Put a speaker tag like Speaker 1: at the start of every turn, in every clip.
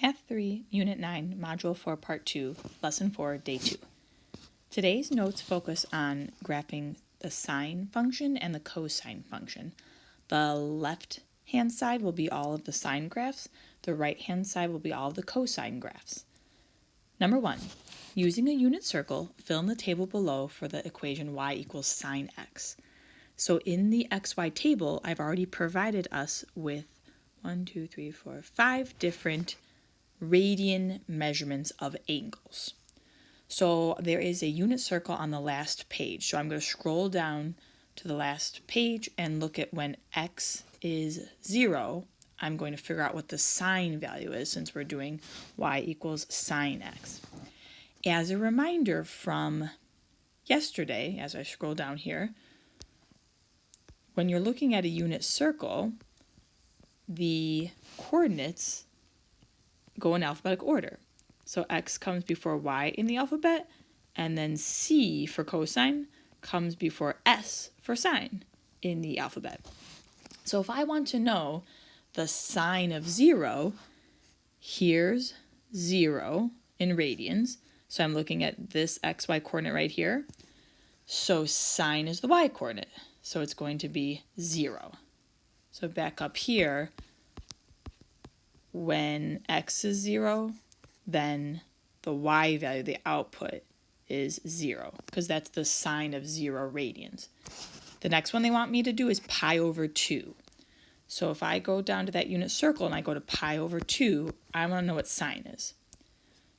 Speaker 1: Math 3, Unit 9, Module 4, Part 2, Lesson 4, Day 2. Today's notes focus on graphing the sine function and the cosine function. The left-hand side will be all of the sine graphs. The right-hand side will be all of the cosine graphs. Number 1, using a unit circle, fill in the table below for the equation y equals sine x. So in the xy table, I've already provided us with 5 different radian measurements of angles. So there is a unit circle on the last page. So I'm going to scroll down to the last page and look at when x is 0. I'm going to figure out what the sine value is since we're doing y equals sine x. As a reminder from yesterday, as I scroll down here, when you're looking at a unit circle, the coordinates go in alphabetical order. So x comes before y in the alphabet, and then c for cosine comes before s for sine in the alphabet. So if I want to know the sine of 0, here's 0 in radians. So I'm looking at this xy coordinate right here. So sine is the y coordinate. So it's going to be 0. So back up here, when x is 0, then the y value, the output, is 0, because that's the sine of 0 radians. The next one they want me to do is pi over 2. So if I go down to that unit circle and I go to pi over 2, I want to know what sine is.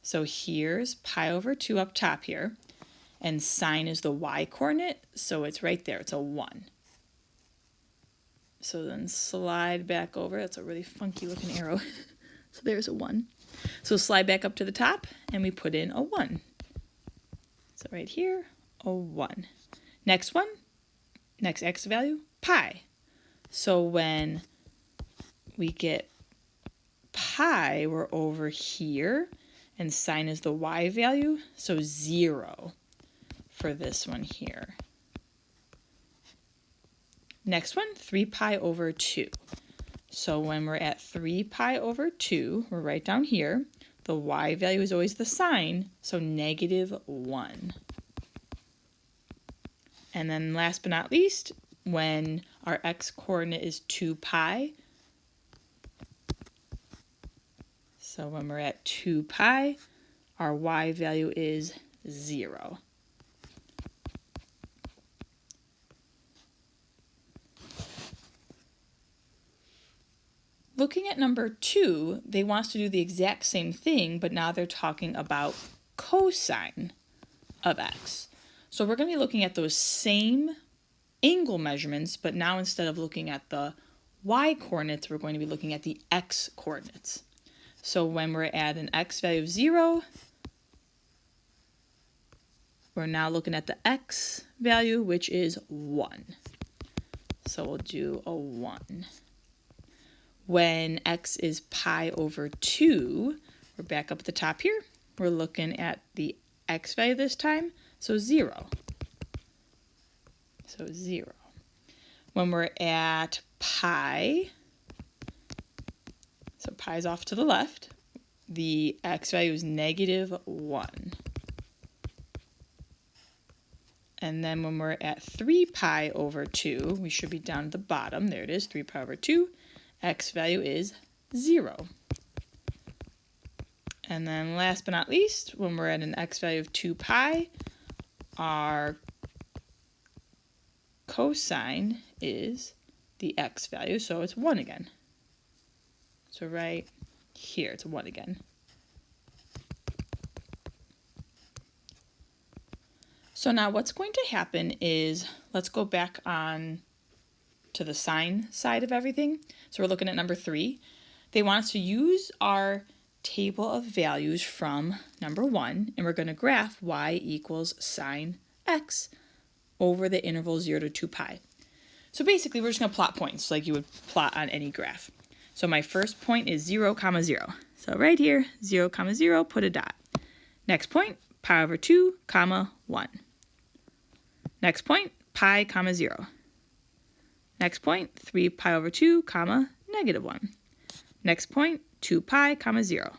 Speaker 1: So here's pi over 2 up top here, and sine is the y coordinate, so it's right there, it's a 1. So then slide back over. That's a really funky looking arrow. So there's a 1. So slide back up to the top and we put in a 1. So right here, a 1. Next one, next x value, pi. So when we get pi, we're over here, and sine is the y value, so 0 for this one here. Next one, 3 pi over 2. So when we're at 3 pi over 2, we're right down here. The y value is always the sine, so -1. And then last but not least, when our x coordinate is 2 pi, so when we're at 2 pi, our y value is 0. Looking at number 2, they want us to do the exact same thing, but now they're talking about cosine of x. So we're going to be looking at those same angle measurements, but now instead of looking at the y coordinates, we're going to be looking at the x coordinates. So when we're at an x value of 0, we're now looking at the x value, which is 1. So we'll do a 1. When x is pi over 2, we're back up at the top here. We're looking at the x value this time, so 0. So 0. When we're at pi, so pi is off to the left, the x value is -1. And then when we're at 3 pi over 2, we should be down at the bottom. There it is, 3 pi over 2. X value is 0. And then last but not least, when we're at an x value of 2 pi, our cosine is the x value, so it's 1 again. So right here, it's 1 again. So now what's going to happen is, let's go back on to the sine side of everything. So we're looking at number 3. They want us to use our table of values from number 1, and we're going to graph y equals sine x over the interval 0 to 2 pi. So basically, we're just going to plot points like you would plot on any graph. So my first point is 0, 0. So right here, 0, 0, put a dot. Next point, pi over 2, 1. Next point, pi, 0. Next point, 3 pi over 2, -1. Next point, 2 pi, 0.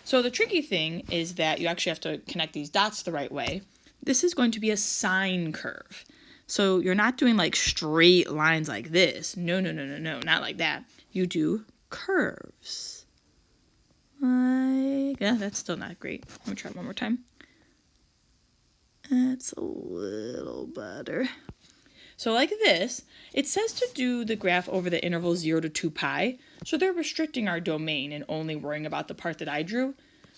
Speaker 1: So the tricky thing is that you actually have to connect these dots the right way. This is going to be a sine curve. So you're not doing like straight lines like this. No, not like that. You do curves. Like, yeah, that's still not great. Let me try it one more time. That's a little better. So like this, it says to do the graph over the interval 0 to 2 pi, so they're restricting our domain and only worrying about the part that I drew.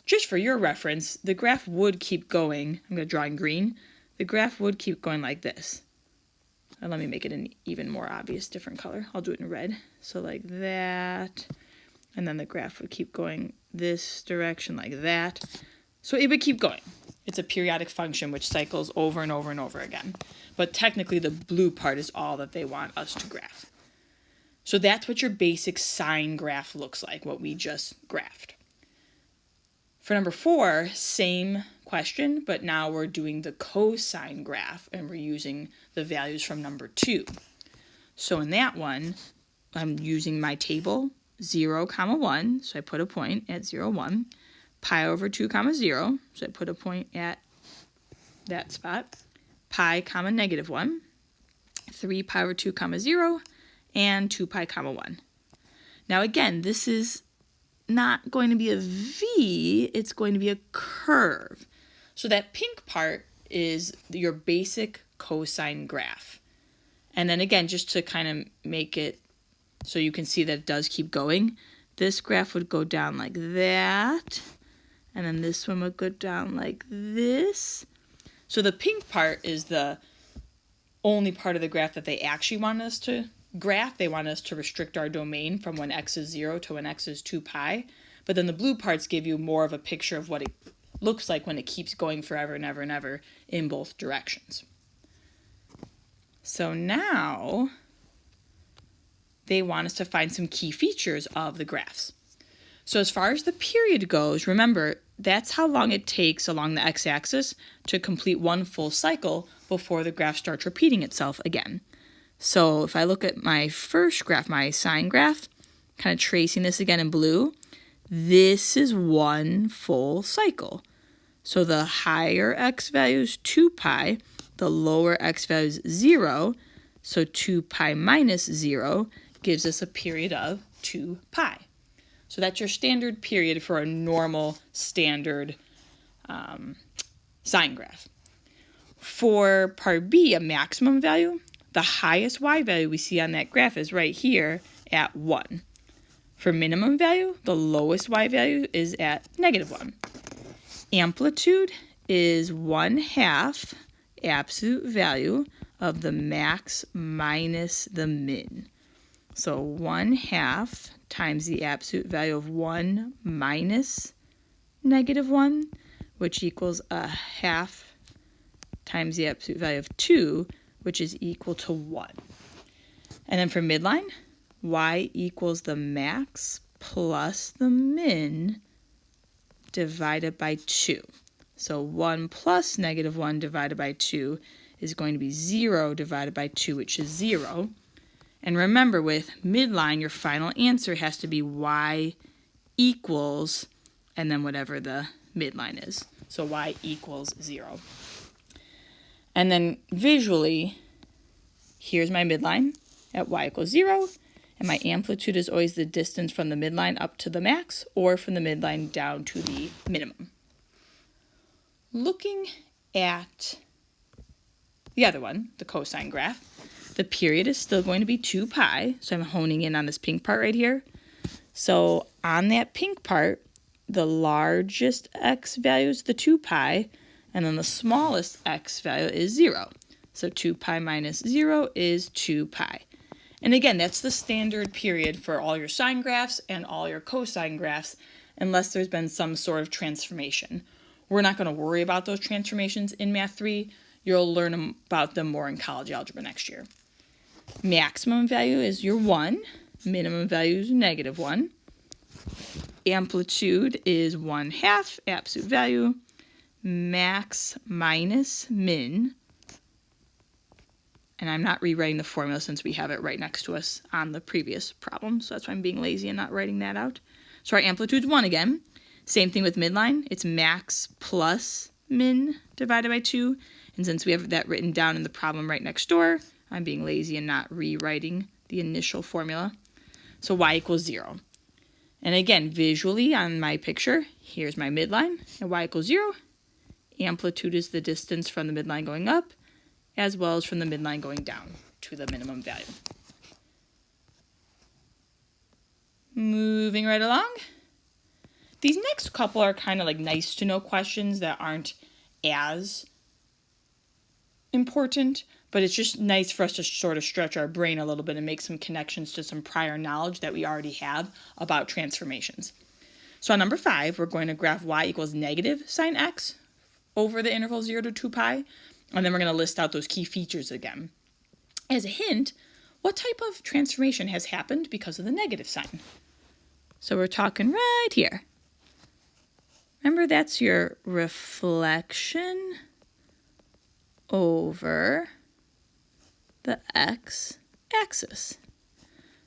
Speaker 1: Just for your reference, the graph would keep going. I'm going to draw in green. The graph would keep going like this. And let me make it an even more obvious different color. I'll do it in red. So like that. And then the graph would keep going this direction like that. So it would keep going. It's a periodic function which cycles over and over and over again. But technically the blue part is all that they want us to graph. So that's what your basic sine graph looks like, what we just graphed. For number 4, same question, but now we're doing the cosine graph and we're using the values from number 2. So in that one, I'm using my table 0, 1, so I put a point at 0, 1. Pi over 2, 0, so I put a point at that spot. Pi, negative 1. 3 pi over 2, 0, and 2 pi, 1. Now again, this is not going to be a V, it's going to be a curve. So that pink part is your basic cosine graph. And then again, just to kind of make it so you can see that it does keep going, this graph would go down like that, and then this one would go down like this. So the pink part is the only part of the graph that they actually want us to graph. They want us to restrict our domain from when x is 0 to when x is 2 pi. But then the blue parts give you more of a picture of what it looks like when it keeps going forever and ever and ever in both directions. So now they want us to find some key features of the graphs. So as far as the period goes, remember, that's how long it takes along the x-axis to complete one full cycle before the graph starts repeating itself again. So if I look at my first graph, my sine graph, kind of tracing this again in blue, this is one full cycle. So the higher x value is 2 pi, the lower x value is 0, so 2 pi minus 0 gives us a period of 2 pi. So that's your standard period for a normal standard sine graph. For part B, a maximum value, the highest y value we see on that graph is right here at 1. For minimum value, the lowest y value is at -1. Amplitude is 1/2 absolute value of the max minus the min. So 1/2 times the absolute value of 1 minus -1, which equals 1/2 times the absolute value of 2, which is equal to 1. And then for midline, y equals the max plus the min divided by 2. So 1 plus -1 divided by 2 is going to be 0 divided by 2, which is 0. And remember, with midline, your final answer has to be y equals, and then whatever the midline is. So y equals 0. And then visually, here's my midline at y equals 0, and my amplitude is always the distance from the midline up to the max, or from the midline down to the minimum. Looking at the other one, the cosine graph, the period is still going to be 2 pi, so I'm honing in on this pink part right here. So on that pink part, the largest x value is the 2 pi, and then the smallest x value is 0. So 2 pi minus 0 is 2 pi. And again, that's the standard period for all your sine graphs and all your cosine graphs, unless there's been some sort of transformation. We're not going to worry about those transformations in Math 3. You'll learn about them more in college algebra next year. Maximum value is your 1. Minimum value is -1. Amplitude is 1/2 absolute value. Max minus min. And I'm not rewriting the formula since we have it right next to us on the previous problem. So that's why I'm being lazy and not writing that out. So our amplitude's 1 again. Same thing with midline. It's max plus min divided by 2. And since we have that written down in the problem right next door, I'm being lazy and not rewriting the initial formula. So y equals 0. And again, visually on my picture, here's my midline, and y equals 0. Amplitude is the distance from the midline going up, as well as from the midline going down to the minimum value. Moving right along. These next couple are kind of like nice to know questions that aren't as important, but it's just nice for us to sort of stretch our brain a little bit and make some connections to some prior knowledge that we already have about transformations. So on number 5, we're going to graph y equals negative sine x over the interval 0 to 2 pi, and then we're going to list out those key features again. As a hint, what type of transformation has happened because of the negative sign? So we're talking right here. Remember, that's your reflection over the x-axis.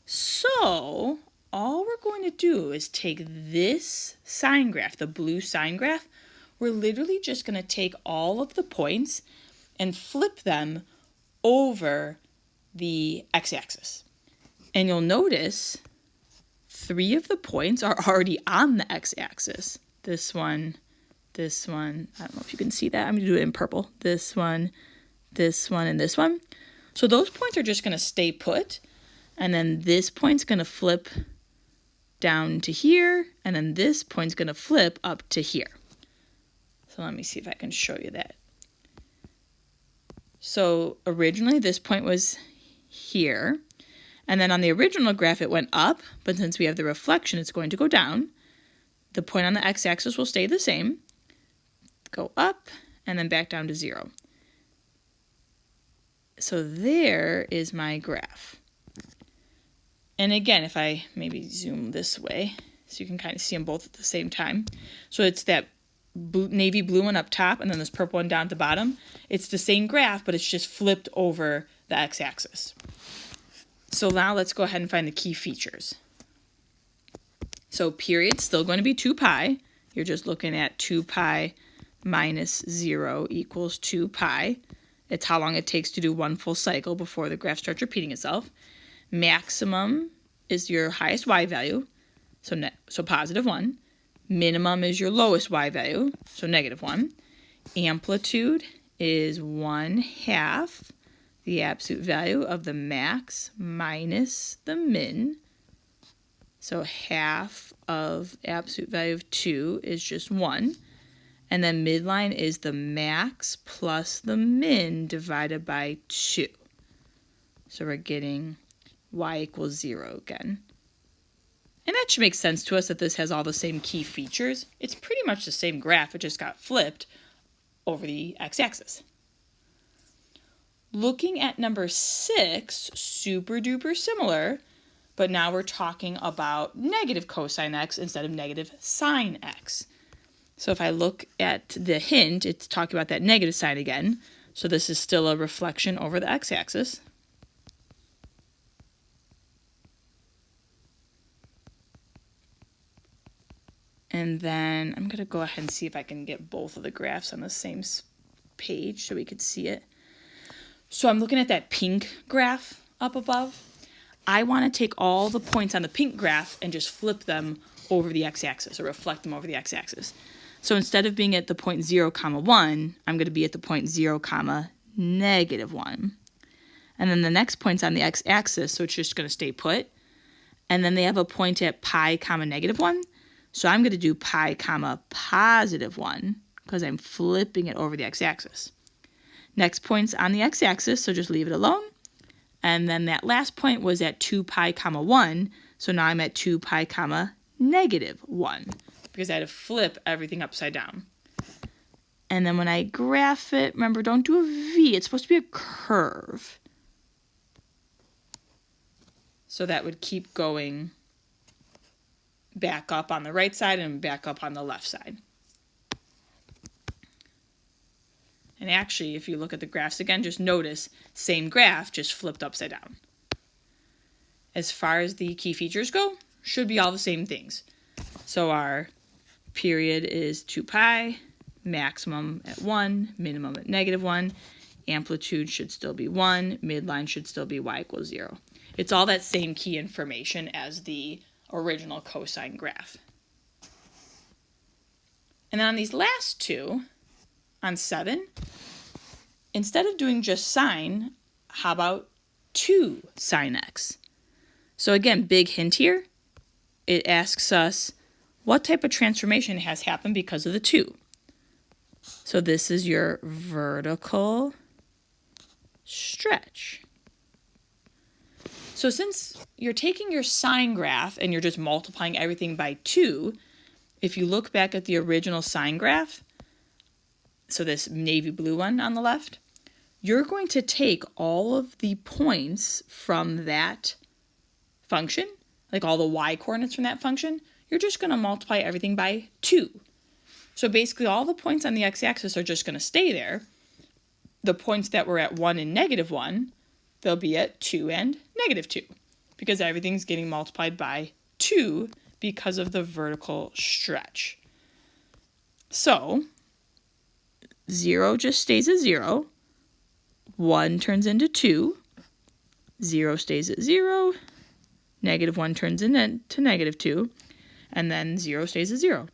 Speaker 1: So all we're going to do is take this sine graph, the blue sine graph, we're literally just going to take all of the points and flip them over the x-axis. And you'll notice 3 of the points are already on the x-axis. This one, I don't know if you can see that. I'm going to do it in purple. This one, and this one. So those points are just going to stay put. And then this point's going to flip down to here. And then this point's going to flip up to here. So let me see if I can show you that. So originally this point was here. And then on the original graph it went up. But since we have the reflection, it's going to go down. The point on the x-axis will stay the same. Go up and then back down to 0. So there is my graph. And again, if I maybe zoom this way, so you can kind of see them both at the same time. So it's that navy blue one up top and then this purple one down at the bottom. It's the same graph, but it's just flipped over the x-axis. So now let's go ahead and find the key features. So period's still going to be 2 pi. You're just looking at 2 pi minus 0 equals 2 pi. It's how long it takes to do one full cycle before the graph starts repeating itself. Maximum is your highest y value, so positive 1. Minimum is your lowest y value, so negative 1. Amplitude is 1/2 the absolute value of the max minus the min. So half of absolute value of 2 is just 1. And then midline is the max plus the min divided by 2. So we're getting y equals 0 again. And that should make sense to us that this has all the same key features. It's pretty much the same graph, it just got flipped over the x-axis. Looking at number 6, super duper similar, but now we're talking about negative cosine x instead of negative sine x. So if I look at the hint, it's talking about that negative sign again. So this is still a reflection over the x-axis. And then I'm going to go ahead and see if I can get both of the graphs on the same page so we could see it. So I'm looking at that pink graph up above. I want to take all the points on the pink graph and just flip them over the x-axis or reflect them over the x-axis. So instead of being at the point 0, 1, I'm going to be at the point 0, negative 1. And then the next point's on the x-axis, so it's just going to stay put. And then they have a point at pi, negative 1. So I'm going to do pi, positive 1 because I'm flipping it over the x-axis. Next point's on the x-axis, so just leave it alone. And then that last point was at 2 pi, 1. So now I'm at 2 pi, negative 1 because I had to flip everything upside down. And then when I graph it, remember, don't do a V. It's supposed to be a curve. So that would keep going back up on the right side and back up on the left side. And actually, if you look at the graphs again, just notice same graph, just flipped upside down. As far as the key features go, should be all the same things. So our Period is 2 pi, maximum at 1, minimum at -1. Amplitude should still be 1, midline should still be y equals 0. It's all that same key information as the original cosine graph. And then on these last two, on 7, instead of doing just sine, how about 2 sine x? So again, big hint here. It asks us what type of transformation has happened because of the 2. So this is your vertical stretch. So since you're taking your sine graph and you're just multiplying everything by 2, if you look back at the original sine graph, so this navy blue one on the left, you're going to take all of the points from that function, like all the y coordinates from that function, you're just going to multiply everything by 2. So basically all the points on the x-axis are just going to stay there. The points that were at 1 and -1, they'll be at 2 and -2, because everything's getting multiplied by 2 because of the vertical stretch. So 0 just stays at 0, 1 turns into 2, 0 stays at 0, -1 turns into -2, and then 0 stays at 0.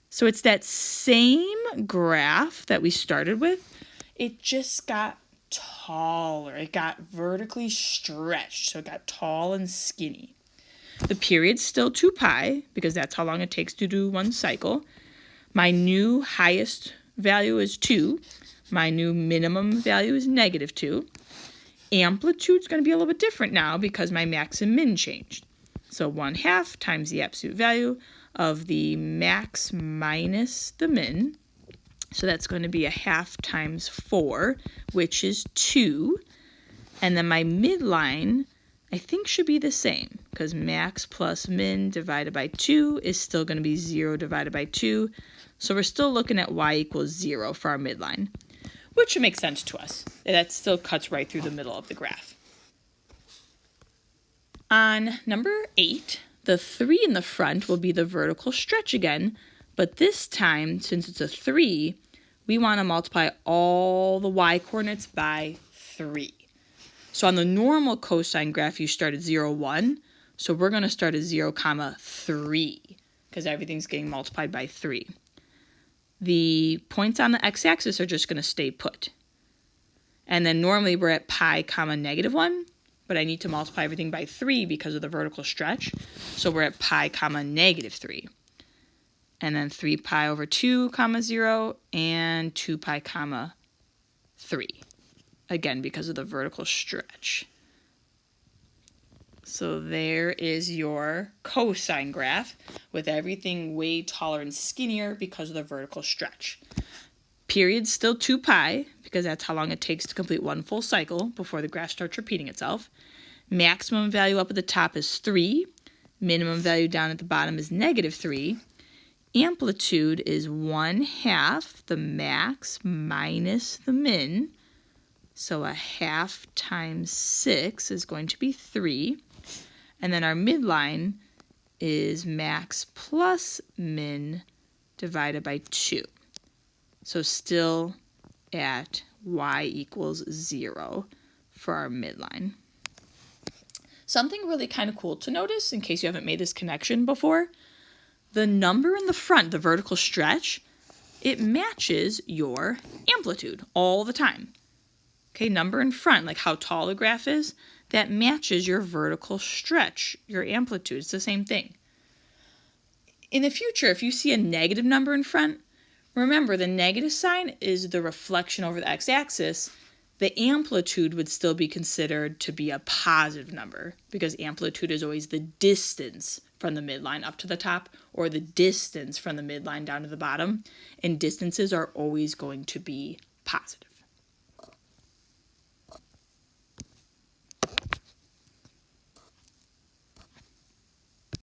Speaker 1: So it's that same graph that we started with. It just got taller. It got vertically stretched, so it got tall and skinny. The period's still 2 pi, because that's how long it takes to do one cycle. My new highest value is 2. My new minimum value is -2. Amplitude's going to be a little bit different now because my max and min changed. So 1/2 times the absolute value of the max minus the min. So that's going to be 1/2 times 4, which is 2. And then my midline, I think, should be the same, because max plus min divided by 2 is still going to be 0 divided by 2. So we're still looking at y equals 0 for our midline, which should make sense to us. That still cuts right through the middle of the graph. On number 8, the 3 in the front will be the vertical stretch again, but this time, since it's a 3, we want to multiply all the y coordinates by 3. So on the normal cosine graph, you start at 0, 1. So we're going to start at 0, 3, because everything's getting multiplied by 3. The points on the x-axis are just going to stay put. And then normally we're at pi, -1, but I need to multiply everything by 3 because of the vertical stretch. So we're at pi, -3. And then 3 pi over 2, 0, and 2 pi, 3. Again, because of the vertical stretch. So there is your cosine graph with everything way taller and skinnier because of the vertical stretch. Period's still 2 pi because that's how long it takes to complete one full cycle before the graph starts repeating itself. Maximum value up at the top is 3. Minimum value down at the bottom is -3. Amplitude is 1/2 the max minus the min. So 1/2 times 6 is going to be 3. And then our midline is max plus min divided by 2. So still at y equals 0 for our midline. Something really kind of cool to notice, in case you haven't made this connection before, the number in the front, the vertical stretch, it matches your amplitude all the time. Okay, number in front, like how tall the graph is, that matches your vertical stretch, your amplitude. It's the same thing. In the future, if you see a negative number in front, remember the negative sign is the reflection over the x-axis. The amplitude would still be considered to be a positive number because amplitude is always the distance from the midline up to the top or the distance from the midline down to the bottom, and distances are always going to be positive.